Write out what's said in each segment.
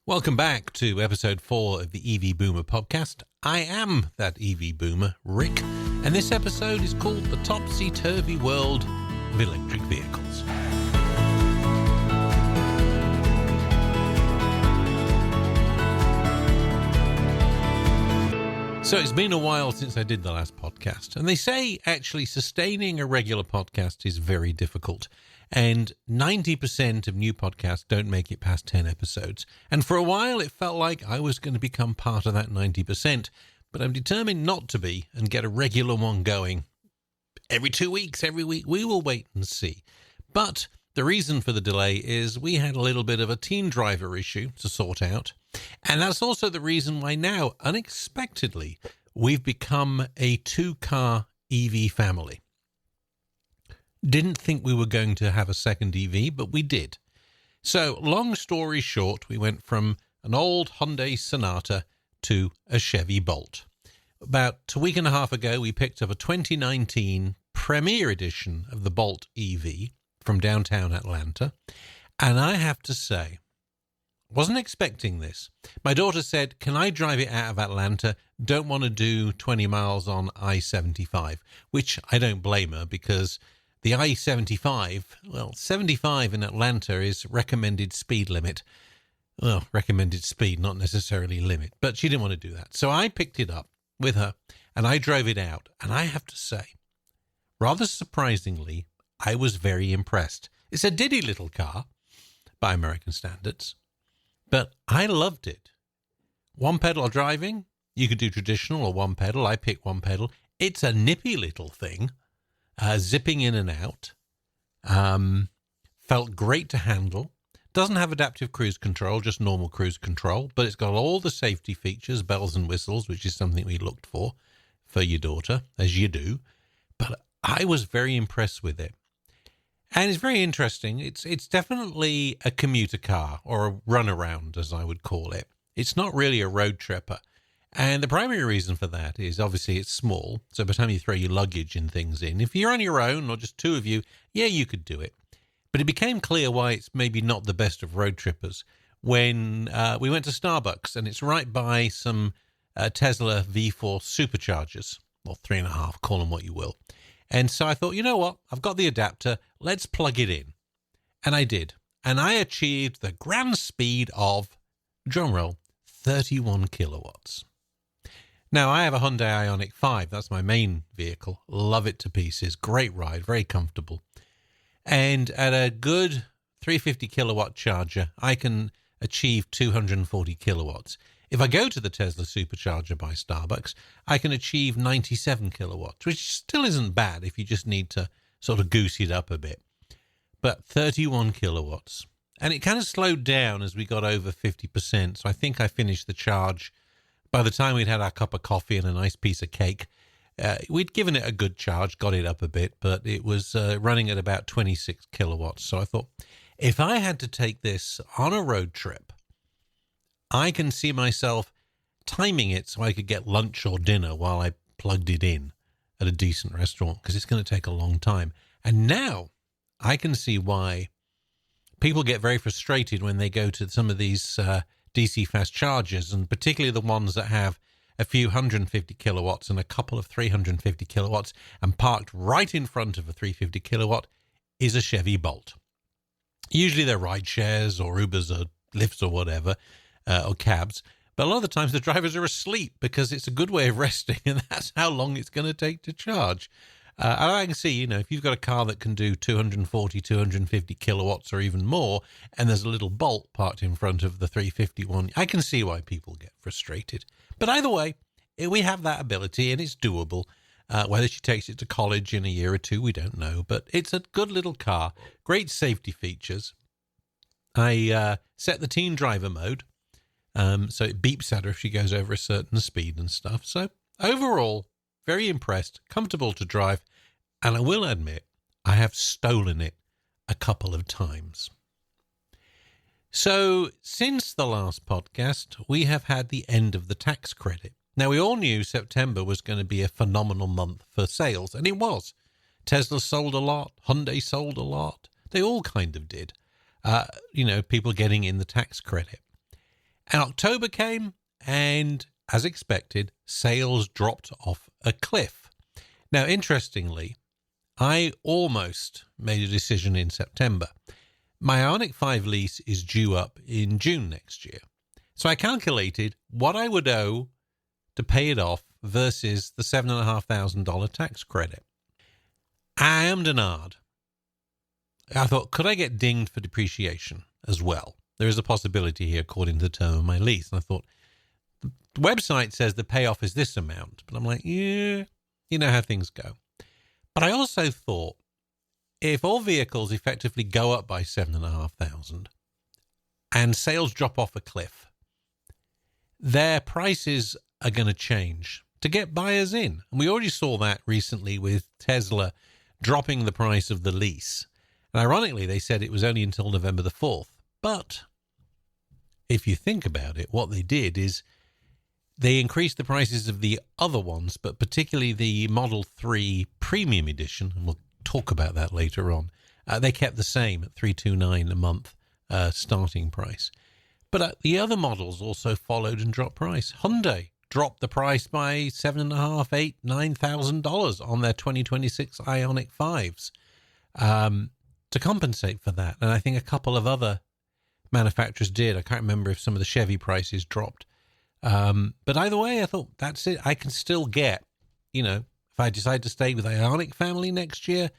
Welcome back to episode 4 of the EV Boomer podcast. I am that EV Boomer, Rick, and this episode is called The Topsy Turvy World of Electric Vehicles. So it's been a while since I did the last podcast, and they say actually sustaining a regular podcast is very difficult, and 90% of new podcasts don't make it past 10 episodes. And for a while it felt like I was going to become part of that 90%, but I'm determined not to be and get a regular one going every 2 weeks, every week. We will wait and see. But the reason for the delay is we had a little bit of a teen driver issue to sort out. And that's also the reason why now, unexpectedly, we've become a 2-car EV family. Didn't think we were going to have a second EV, but we did. So, long story short, we went from an old Hyundai Sonata to a Chevy Bolt. About a week and a half ago, we picked up a 2019 Premier Edition of the Bolt EV from downtown Atlanta. And I have to say, wasn't expecting this. My daughter said, can I drive it out of Atlanta? Don't want to do 20 miles on I-75, which I don't blame her because the I-75, well, 75 in Atlanta is recommended speed limit. Well, recommended speed, not necessarily limit, but she didn't want to do that. So I picked it up with her and I drove it out. And I have to say, rather surprisingly, I was very impressed. It's a diddy little car by American standards, but I loved it. One pedal driving, you could do traditional or one pedal. I picked one pedal. It's a nippy little thing. Zipping in and out. Felt great to handle. Doesn't have adaptive cruise control, just normal cruise control, but it's got all the safety features, bells and whistles, which is something we looked for your daughter, as you do. But I was very impressed with it. And it's very interesting. It's definitely a commuter car, or a runaround, as I would call it. It's not really a road tripper. And the primary reason for that is obviously it's small. So by the time you throw your luggage and things in, if you're on your own or just two of you, yeah, you could do it. But it became clear why it's maybe not the best of road trippers when we went to Starbucks, and it's right by some Tesla V4 superchargers, or 3.5, call them what you will. And so I thought, you know what? I've got the adapter. Let's plug it in. And I did. And I achieved the grand speed of, drumroll, 31 kilowatts. Now, I have a Hyundai Ioniq 5. That's my main vehicle. Love it to pieces. Great ride. Very comfortable. And at a good 350 kilowatt charger, I can achieve 240 kilowatts. If I go to the Tesla supercharger by Starbucks, I can achieve 97 kilowatts, which still isn't bad if you just need to sort of goose it up a bit. But 31 kilowatts. And it kind of slowed down as we got over 50%. So I think I finished the charge by the time we'd had our cup of coffee and a nice piece of cake. We'd given it a good charge, got it up a bit, but it was running at about 26 kilowatts. So I thought, if I had to take this on a road trip, I can see myself timing it so I could get lunch or dinner while I plugged it in at a decent restaurant, because it's going to take a long time. And now I can see why people get very frustrated when they go to some of these DC fast chargers, and particularly the ones that have a few 150 kilowatts and a couple of 350 kilowatts, and parked right in front of a 350 kilowatt is a Chevy Bolt. Usually they're ride shares or Ubers or Lyfts or whatever, or cabs. But a lot of the times the drivers are asleep because it's a good way of resting, and that's how long it's going to take to charge. And I can see, if you've got a car that can do 240, 250 kilowatts or even more, and there's a little Bolt parked in front of the 350 one, I can see why people get frustrated. But either way, we have that ability, and it's doable. Whether she takes it to college in a year or two, we don't know. But it's a good little car, great safety features. I set the teen driver mode, so it beeps at her if she goes over a certain speed and stuff. So overall, very impressed, comfortable to drive, and I will admit, I have stolen it a couple of times. So, since the last podcast, we have had the end of the tax credit. Now, we all knew September was going to be a phenomenal month for sales, and it was. Tesla sold a lot, Hyundai sold a lot. They all kind of did. People getting in the tax credit. And October came, and as expected, sales dropped off a cliff. Now, interestingly, I almost made a decision in September. My Ioniq 5 lease is due up in June next year. So I calculated what I would owe to pay it off versus the $7,500 tax credit. I am denied. I thought, could I get dinged for depreciation as well? There is a possibility here according to the term of my lease. And I thought, the website says the payoff is this amount. But I'm like, yeah, you know how things go. But I also thought, if all vehicles effectively go up by 7,500 and sales drop off a cliff, their prices are going to change to get buyers in. And we already saw that recently with Tesla dropping the price of the lease. And ironically, they said it was only until November the 4th. But if you think about it, what they did is they increased the prices of the other ones, but particularly the Model 3 Premium Edition, and we'll talk about that later on. They kept the same at $329 a month starting price. But the other models also followed and dropped price. Hyundai dropped the price by $7,500, $8,000, $9,000 on their 2026 Ioniq 5s to compensate for that. And I think a couple of other manufacturers did. I can't remember if some of the Chevy prices dropped. But either way, I thought, that's it. I can still get, if I decide to stay with the Ioniq family next year,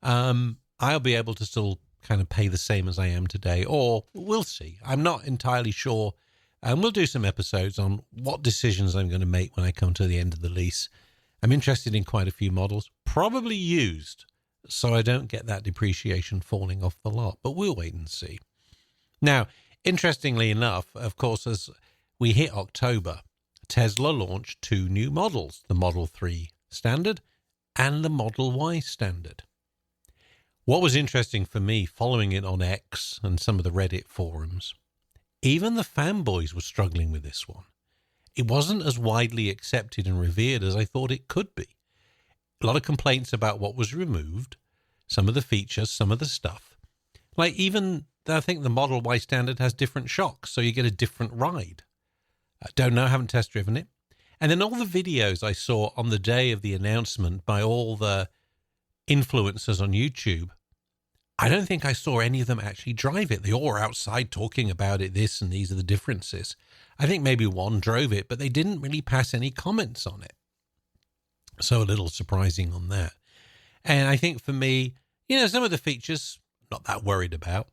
I'll be able to still kind of pay the same as I am today, or we'll see. I'm not entirely sure. And we'll do some episodes on what decisions I'm going to make when I come to the end of the lease. I'm interested in quite a few models, probably used, so I don't get that depreciation falling off the lot, but we'll wait and see. Now, interestingly enough, of course, as we hit October, Tesla launched 2 new models, the Model 3 Standard and the Model Y Standard. What was interesting for me, following it on X and some of the Reddit forums, even the fanboys were struggling with this one. It wasn't as widely accepted and revered as I thought it could be. A lot of complaints about what was removed, some of the features, some of the stuff. Like even, I think the Model Y Standard has different shocks, so you get a different ride. I don't know, haven't test driven it. And then all the videos I saw on the day of the announcement by all the influencers on YouTube, I don't think I saw any of them actually drive it. They all were outside talking about it, this and these are the differences. I think maybe one drove it, but they didn't really pass any comments on it. So a little surprising on that. And I think for me, some of the features, not that worried about.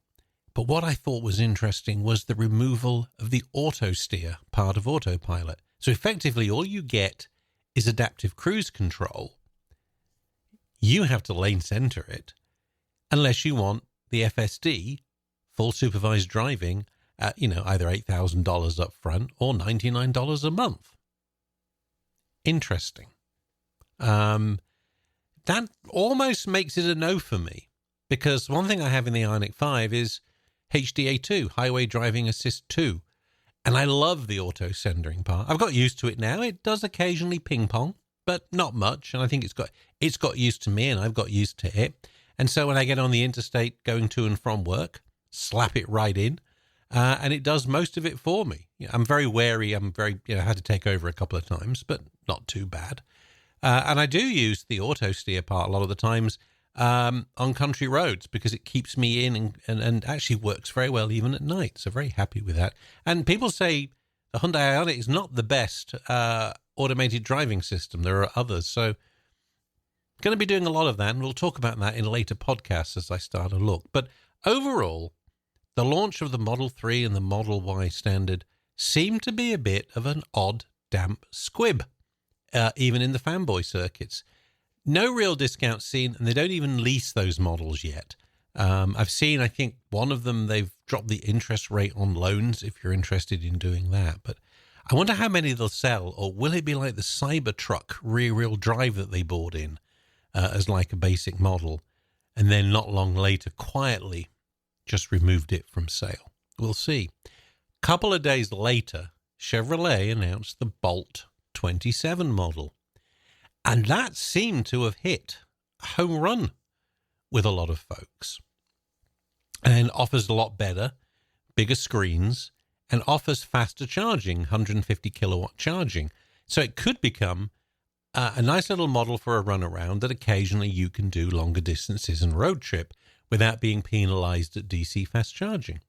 But what I thought was interesting was the removal of the auto steer part of autopilot. So effectively, all you get is adaptive cruise control. You have to lane center it, unless you want the FSD, full supervised driving, at, either $8,000 up front or $99 a month. Interesting. That almost makes it a no for me, because one thing I have in the Ioniq 5 is HDA2, Highway Driving Assist 2, and I love the auto centering part. I've got used to it now. It does occasionally ping pong, but not much, and I think it's got used to me, and I've got used to it. And so when I get on the interstate going to and from work, slap it right in, and it does most of it for me. I'm very wary. I'm very, had to take over a couple of times, but not too bad. And I do use the auto steer part a lot of the times on country roads because it keeps me in and actually works very well even at night. So very happy with that. And people say the Hyundai Ioniq is not the best automated driving system. There are others. So going to be doing a lot of that, and we'll talk about that in later podcasts as I start a look. But overall, the launch of the Model 3 and the Model Y Standard seemed to be a bit of an odd, damp squib, even in the fanboy circuits. No real discounts seen, and they don't even lease those models yet. I've seen, I think, one of them, they've dropped the interest rate on loans if you're interested in doing that. But I wonder how many they'll sell, or will it be like the Cybertruck rear-wheel drive that they bought in as like a basic model, and then not long later, quietly, just removed it from sale. We'll see. Couple of days later, Chevrolet announced the Bolt 27 model. And that seemed to have hit a home run with a lot of folks and offers a lot better, bigger screens, and offers faster charging, 150 kilowatt charging. So it could become a nice little model for a runaround that occasionally you can do longer distances and road trip without being penalized at DC fast charging.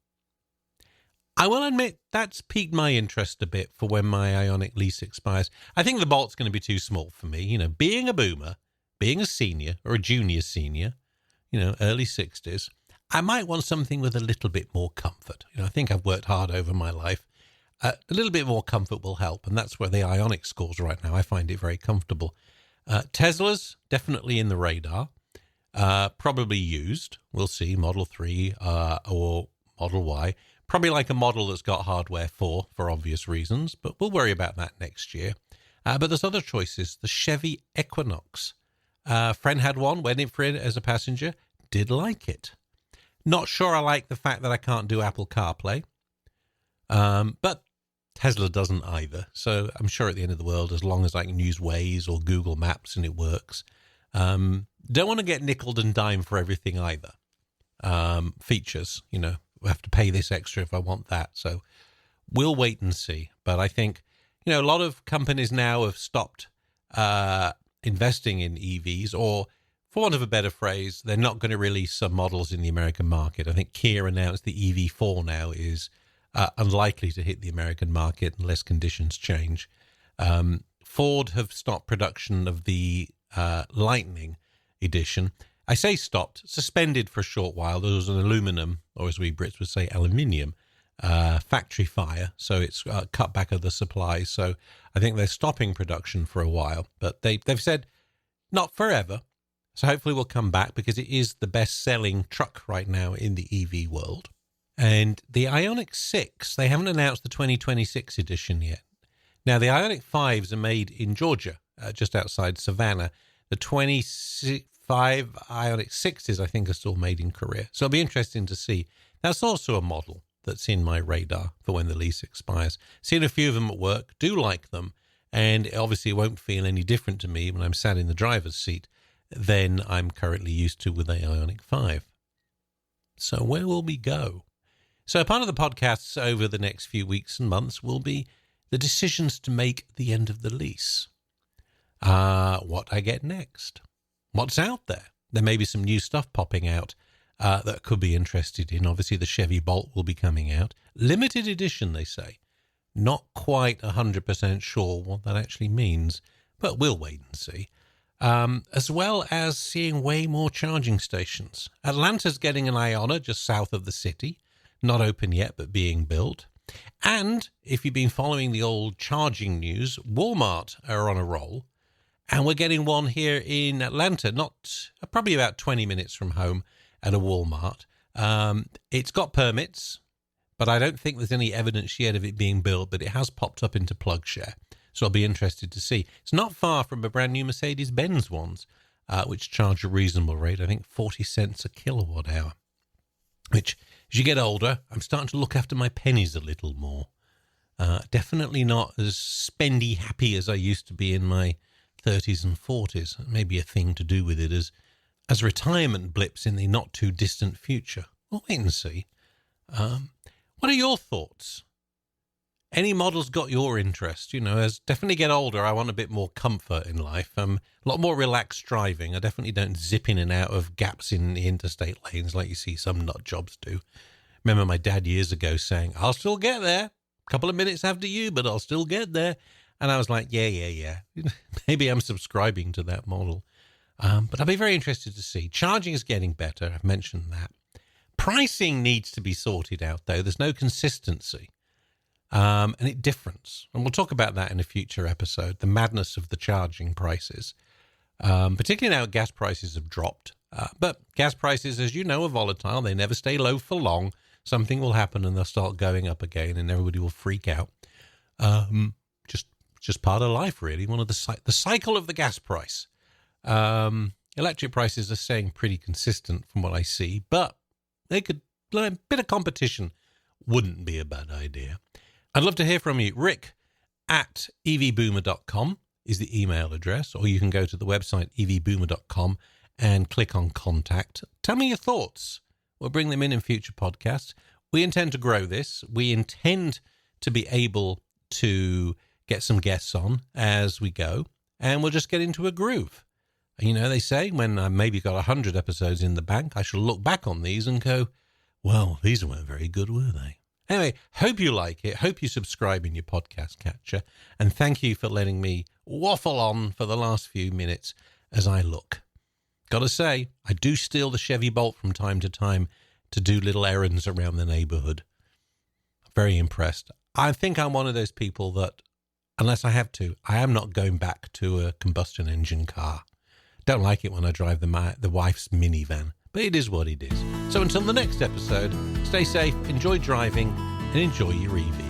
I will admit that's piqued my interest a bit for when my Ioniq lease expires. I think the Bolt's going to be too small for me. You know, being a boomer, being a senior or a junior senior, you know, early 60s, I might want something with a little bit more comfort. You know, I think I've worked hard over my life. A little bit more comfort will help, and that's where the Ioniq scores right now. I find it very comfortable. Tesla's definitely in the radar. Probably used. We'll see, Model 3 or Model Y. Probably like a model that's got hardware for obvious reasons, but we'll worry about that next year. But there's other choices. The Chevy Equinox. Friend had one, went in for it as a passenger, did like it. Not sure I like the fact that I can't do Apple CarPlay, but Tesla doesn't either. So I'm sure at the end of the world, as long as I can use Waze or Google Maps and it works. Don't want to get nickeled and dimed for everything either. Features, you know, I have to pay this extra if I want that. So we'll wait and see. But I think, you know, a lot of companies now have stopped investing in EVs, or for want of a better phrase, they're not going to release some models in the American market. I think Kia announced the EV4 now is unlikely to hit the American market unless conditions change. Ford have stopped production of the Lightning edition. I say stopped, suspended for a short while. There was an aluminum, or as we Brits would say, aluminium, factory fire. So it's cut back of the supplies. So I think they're stopping production for a while. But they've said not forever. So hopefully we'll come back, because it is the best-selling truck right now in the EV world. And the Ioniq 6, they haven't announced the 2026 edition yet. Now, the Ioniq 5s are made in Georgia, just outside Savannah. The 25 Ioniq 6s, I think, are still made in Korea. So it'll be interesting to see. That's also a model that's in my radar for when the lease expires. Seen a few of them at work, do like them, and obviously it won't feel any different to me when I'm sat in the driver's seat than I'm currently used to with the Ioniq 5. So where will we go? So part of the podcasts over the next few weeks and months will be the decisions to make at the end of the lease. What I get next. What's out there? There may be some new stuff popping out that I could be interested in. Obviously, the Chevy Bolt will be coming out. Limited edition, they say. Not quite 100% sure what that actually means, but we'll wait and see. As well as seeing way more charging stations. Atlanta's getting an Iona just south of the city. Not open yet, but being built. And if you've been following the old charging news, Walmart are on a roll. And we're getting one here in Atlanta, probably about 20 minutes from home at a Walmart. It's got permits, but I don't think there's any evidence yet of it being built, but it has popped up into PlugShare. So I'll be interested to see. It's not far from a brand new Mercedes-Benz ones, which charge a reasonable rate, I think 40 cents a kilowatt hour, which as you get older, I'm starting to look after my pennies a little more. Definitely not as spendy happy as I used to be in my 30s and 40s. Maybe a thing to do with it as retirement blips in the not too distant future. We'll wait and see. What are your thoughts? Any models got your interest? You know, as definitely get older, I want a bit more comfort in life. A lot more relaxed driving. I definitely don't zip in and out of gaps in the interstate lanes like you see some nut jobs do. Remember my dad years ago saying, I'll still get there. A couple of minutes after you, but I'll still get there. And I was like, yeah. Maybe I'm subscribing to that model. But I'll be very interested to see. Charging is getting better. I've mentioned that. Pricing needs to be sorted out, though. There's no consistency. And it differs. And we'll talk about that in a future episode, the madness of the charging prices. Particularly now gas prices have dropped. But gas prices, as you know, are volatile. They never stay low for long. Something will happen and they'll start going up again and everybody will freak out. Just part of life, really. One of the cycle of the gas price. Electric prices are staying pretty consistent from what I see, but they could, a bit of competition wouldn't be a bad idea. I'd love to hear from you. Rick at evboomer.com is the email address, or you can go to the website evboomer.com and click on contact. Tell me your thoughts. We'll bring them in future podcasts. we intend to grow this. We intend to be able to get some guests on as we go, and we'll just get into a groove. You know, they say when I maybe got 100 episodes in the bank, I shall look back on these and go, well, these weren't very good, were they? Anyway, hope you like it. Hope you subscribe in your podcast catcher. And thank you for letting me waffle on for the last few minutes as I look. Gotta say, I do steal the Chevy Bolt from time to time to do little errands around the neighborhood. Very impressed. I think I'm one of those people that, unless I have to, I am not going back to a combustion engine car. Don't like it when I drive the wife's minivan, but it is what it is. So until the next episode, stay safe, enjoy driving, and enjoy your EV.